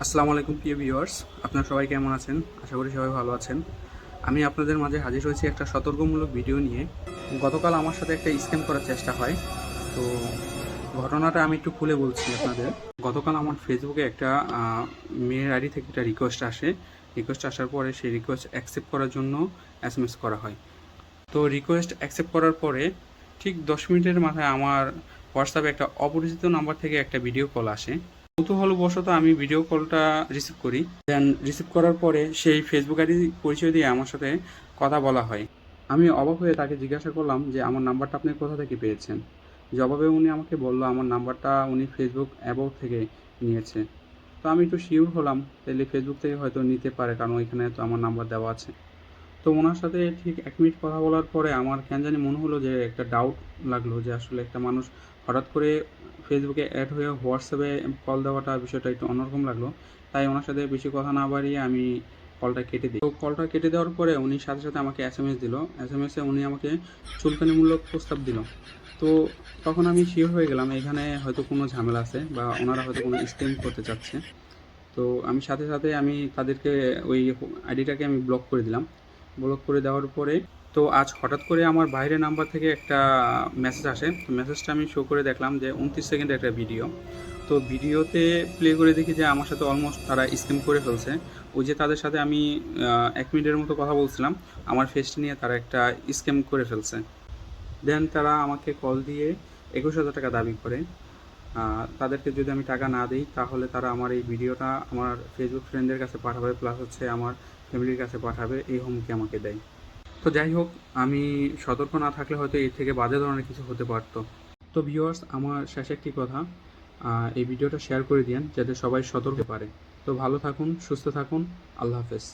আসসালামু আলাইকুম প্রিয় ভিউয়ার্স, আপনারা সবাই কেমন আছেন? আশা করি সবাই ভালো আছেন। আমি আপনাদের মাঝে হাজির হয়েছি একটা সতর্কমূলক ভিডিও নিয়ে। গতকাল আমার সাথে একটা স্ক্যাম করার চেষ্টা হয়। তো ঘটনাটা আমি একটু খুলে বলছি আপনাদের। গতকাল আমার ফেসবুকে একটা মেয়ের আইডি থেকে একটা রিকোয়েস্ট আসে। রিকোয়েস্ট আসার পরে সেই রিকোয়েস্ট অ্যাকসেপ্ট করার জন্য এসএমএস করা হয়। তো রিকোয়েস্ট অ্যাকসেপ্ট করার পরে ঠিক 10 মিনিটের মাথায় আমার হোয়াটসঅ্যাপে একটা অপরিচিত নাম্বার থেকে একটা ভিডিও কল আসে। কৌতূহলবশত আমি ভিডিও কলটা রিসিভ করি। দেন রিসিভ করার পরে সেই ফেসবুক আইডি পরিচয় দিয়ে আমার সাথে কথা বলা হয়। আমি অবাক হয়ে তাকে জিজ্ঞাসা করলাম যে আমার নাম্বারটা আপনি কোথা থেকে পেয়েছেন? জবাবে উনি আমাকে বলল আমার নাম্বারটা উনি ফেসবুক অ্যাবাউট থেকে নিয়েছে। তো আমি একটু শিওর হলাম তাহলে ফেসবুক থেকে হয়তো নিতে পারে, কারণ ওইখানে তো আমার নাম্বার দেওয়া আছে। তো ওনার সাথে ঠিক 1 মিনিট কথা বলার পরে আমার কেন জানি মনে হলো যে একটা ডাউট লাগলো যে আসলে একটা মানুষ হঠাৎ করে ফেসবুকে অ্যাড হয়ে হোয়াটসঅ্যাপে কল দেওয়াটা বিষয়টা একটু অন্যরকম লাগলো। তাই ওনার সাথে বেশি কথা না বাড়িয়ে আমি কলটা কেটে দিই। তো কলটা কেটে দেওয়ার পরে উনি সাথে সাথে আমাকে এসএমএস দিল। এসএমএসে উনি আমাকে চুলকানিমূলক প্রস্তাব দিল। তো তখন আমি শিওর হয়ে গেলাম এখানে হয়তো কোনো ঝামেলা আছে বা ওনারা হয়তো কোনো স্ক্যাম করতে চাচ্ছে। তো আমি সাথে সাথে আমি তাদেরকে ওই আইডিটাকে আমি ব্লক করে দিলাম। ব্লক করে দেওয়ার পরে তো আজ হঠাৎ করে আমার বাইরের নাম্বার থেকে একটা মেসেজ আসে। তো মেসেজটা আমি শো করে দেখলাম যে 29 সেকেন্ডের একটা ভিডিও। তো ভিডিওতে প্লে করে দেখি যে আমার সাথে অলমোস্ট তারা স্ক্যাম করে ফেলছে। ওই যে তাদের সাথে আমি 1 মিনিটের মতো কথা বলছিলাম, আমার ফেসটা নিয়ে তারা একটা স্ক্যাম করে ফেলছে। দেন তারা আমাকে কল দিয়ে 21,000 টাকা দাবি করে। তাদেরকে যদি আমি টাকা না দিই তাহলে তারা আমার এই ভিডিওটা আমার ফেসবুক ফ্রেন্ডদের কাছে পাঠাবে, প্লাস হচ্ছে আমার ফ্যামিলির কাছে পাঠাবে, এই হুমকি আমাকে দেয়। তো যাই হোক, আমি সতর্ক না থাকলে হয়তো এর থেকে বাজে ধরনের কিছু হতে পারতো। তো ভিউয়ার্স, আমার শেষে একটি কথা, এই ভিডিওটা শেয়ার করে দিন যাতে সবাই সতর্ক পারে। তো ভালো থাকুন, সুস্থ থাকুন, আল্লাহ হাফেজ।